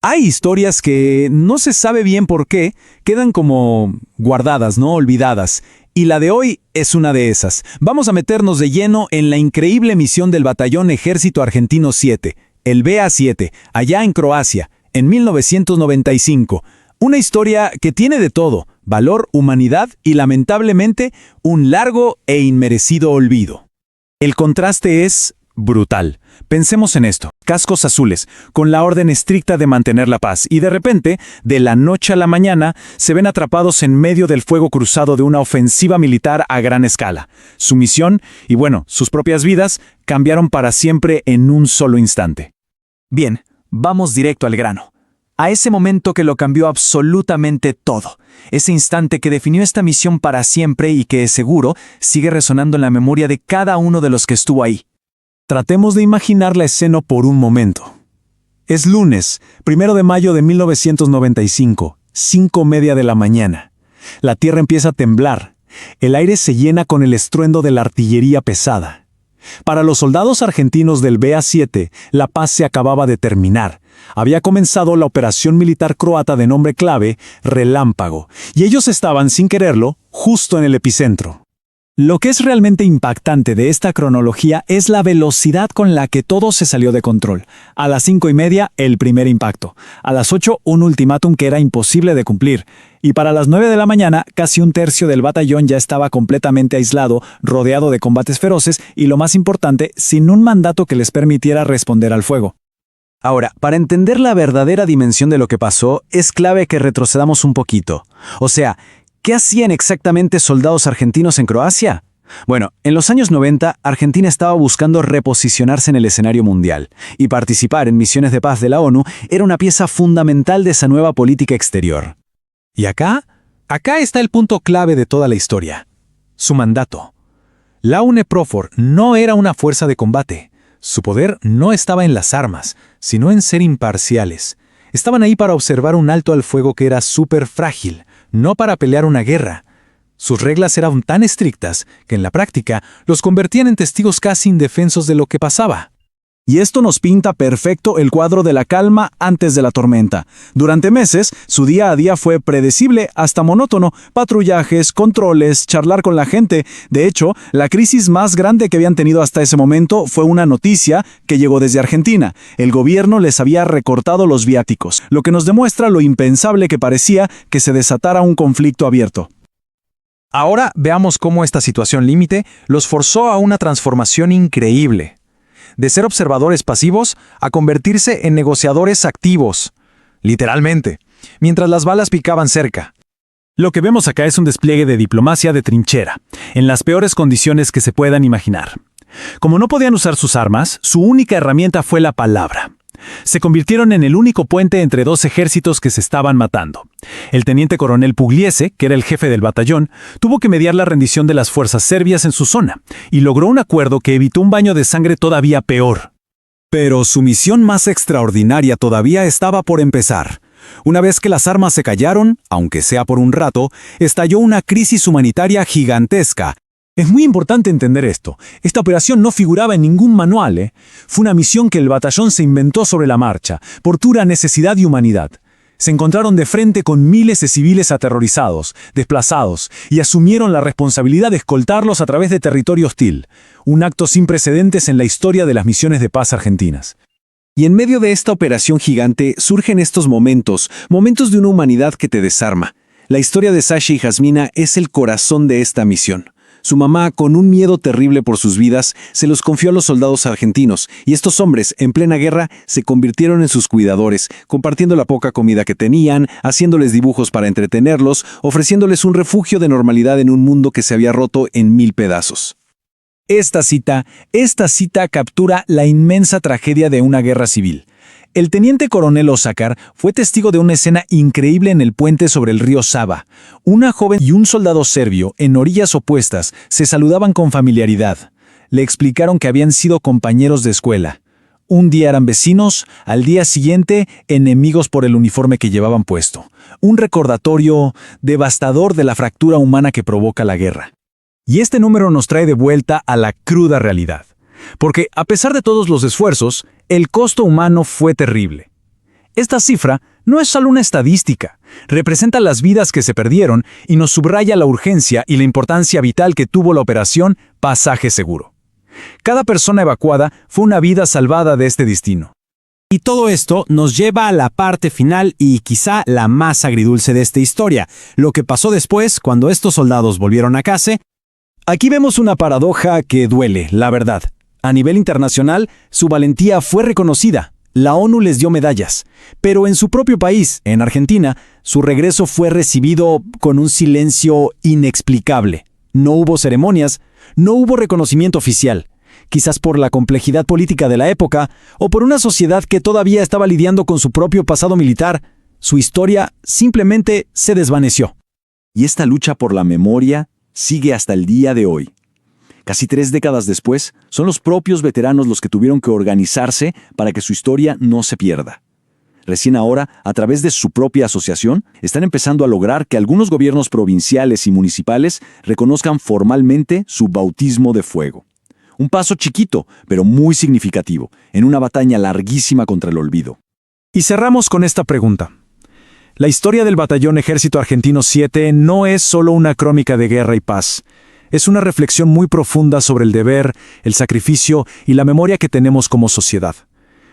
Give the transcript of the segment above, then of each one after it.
Hay historias que no se sabe bien por qué, quedan como guardadas, ¿no? Olvidadas. Y la de hoy es una de esas. Vamos a meternos de lleno en la increíble misión del Batallón Ejército Argentino 7, el BA-7, allá en Croacia, en 1995. Una historia que tiene de todo: valor, humanidad y, lamentablemente, un largo e inmerecido olvido. El contraste es brutal. Pensemos en esto: cascos azules, con la orden estricta de mantener la paz, y de repente, de la noche a la mañana, se ven atrapados en medio del fuego cruzado de una ofensiva militar a gran escala. Su misión, y bueno, sus propias vidas, cambiaron para siempre en un solo instante. Bien, vamos directo al grano. A ese momento que lo cambió absolutamente todo. Ese instante que definió esta misión para siempre y que, seguro, sigue resonando en la memoria de cada uno de los que estuvo ahí. Tratemos de imaginar la escena por un momento. Es lunes, 1 de mayo de 1995, 5:30 de la mañana. La tierra empieza a temblar. El aire se llena con el estruendo de la artillería pesada. Para los soldados argentinos del BA-7, la paz se acababa de terminar. Había comenzado la operación militar croata de nombre clave, Relámpago, y ellos estaban, sin quererlo, justo en el epicentro. Lo que es realmente impactante de esta cronología es la velocidad con la que todo se salió de control. A las 5:30, el primer impacto. A las 8, un ultimátum que era imposible de cumplir. Y para las 9 de la mañana, casi un tercio del batallón ya estaba completamente aislado, rodeado de combates feroces y, lo más importante, sin un mandato que les permitiera responder al fuego. Ahora, para entender la verdadera dimensión de lo que pasó, es clave que retrocedamos un poquito. O sea, ¿qué hacían exactamente soldados argentinos en Croacia? Bueno, en los años 90, Argentina estaba buscando reposicionarse en el escenario mundial, y participar en misiones de paz de la ONU era una pieza fundamental de esa nueva política exterior. Y acá está el punto clave de toda la historia: su mandato. La UNPROFOR no era una fuerza de combate. Su poder no estaba en las armas, sino en ser imparciales. Estaban ahí para observar un alto al fuego que era súper frágil, no para pelear una guerra. Sus reglas eran tan estrictas que en la práctica los convertían en testigos casi indefensos de lo que pasaba. Y esto nos pinta perfecto el cuadro de la calma antes de la tormenta. Durante meses, su día a día fue predecible hasta monótono: patrullajes, controles, charlar con la gente. De hecho, la crisis más grande que habían tenido hasta ese momento fue una noticia que llegó desde Argentina. El gobierno les había recortado los viáticos, lo que nos demuestra lo impensable que parecía que se desatara un conflicto abierto. Ahora veamos cómo esta situación límite los forzó a una transformación increíble. De ser observadores pasivos a convertirse en negociadores activos. Literalmente, mientras las balas picaban cerca. Lo que vemos acá es un despliegue de diplomacia de trinchera, en las peores condiciones que se puedan imaginar. Como no podían usar sus armas, su única herramienta fue la palabra. Se convirtieron en el único puente entre dos ejércitos que se estaban matando. El teniente coronel Pugliese, que era el jefe del batallón, tuvo que mediar la rendición de las fuerzas serbias en su zona, y logró un acuerdo que evitó un baño de sangre todavía peor. Pero su misión más extraordinaria todavía estaba por empezar. Una vez que las armas se callaron, aunque sea por un rato, estalló una crisis humanitaria gigantesca. Es muy importante entender esto. Esta operación no figuraba en ningún manual, Fue una misión que el batallón se inventó sobre la marcha, por pura necesidad y humanidad. Se encontraron de frente con miles de civiles aterrorizados, desplazados, y asumieron la responsabilidad de escoltarlos a través de territorio hostil. Un acto sin precedentes en la historia de las misiones de paz argentinas. Y en medio de esta operación gigante surgen estos momentos de una humanidad que te desarma. La historia de Sasha y Jasmina es el corazón de esta misión. Su mamá, con un miedo terrible por sus vidas, se los confió a los soldados argentinos, y estos hombres, en plena guerra, se convirtieron en sus cuidadores, compartiendo la poca comida que tenían, haciéndoles dibujos para entretenerlos, ofreciéndoles un refugio de normalidad en un mundo que se había roto en 1000 pedazos. Esta cita captura la inmensa tragedia de una guerra civil. El teniente coronel Osácar fue testigo de una escena increíble en el puente sobre el río Sava. Una joven y un soldado serbio, en orillas opuestas, se saludaban con familiaridad. Le explicaron que habían sido compañeros de escuela. Un día eran vecinos, al día siguiente enemigos por el uniforme que llevaban puesto. Un recordatorio devastador de la fractura humana que provoca la guerra. Y este número nos trae de vuelta a la cruda realidad. Porque, a pesar de todos los esfuerzos, el costo humano fue terrible. Esta cifra no es solo una estadística, representa las vidas que se perdieron y nos subraya la urgencia y la importancia vital que tuvo la operación Pasaje Seguro. Cada persona evacuada fue una vida salvada de este destino. Y todo esto nos lleva a la parte final y quizá la más agridulce de esta historia, lo que pasó después cuando estos soldados volvieron a casa. Aquí vemos una paradoja que duele, la verdad. A nivel internacional, su valentía fue reconocida. La ONU les dio medallas. Pero en su propio país, en Argentina, su regreso fue recibido con un silencio inexplicable. No hubo ceremonias, no hubo reconocimiento oficial. Quizás por la complejidad política de la época o por una sociedad que todavía estaba lidiando con su propio pasado militar, su historia simplemente se desvaneció. Y esta lucha por la memoria sigue hasta el día de hoy. Casi 3 décadas después, son los propios veteranos los que tuvieron que organizarse para que su historia no se pierda. Recién ahora, a través de su propia asociación, están empezando a lograr que algunos gobiernos provinciales y municipales reconozcan formalmente su bautismo de fuego. Un paso chiquito, pero muy significativo, en una batalla larguísima contra el olvido. Y cerramos con esta pregunta. La historia del Batallón Ejército Argentino 7 no es solo una crónica de guerra y paz. Es una reflexión muy profunda sobre el deber, el sacrificio y la memoria que tenemos como sociedad.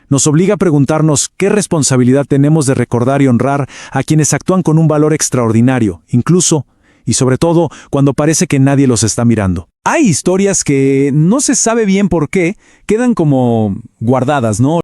Nos obliga a preguntarnos qué responsabilidad tenemos de recordar y honrar a quienes actúan con un valor extraordinario, incluso y sobre todo cuando parece que nadie los está mirando. Hay historias que no se sabe bien por qué, quedan como guardadas, ¿no?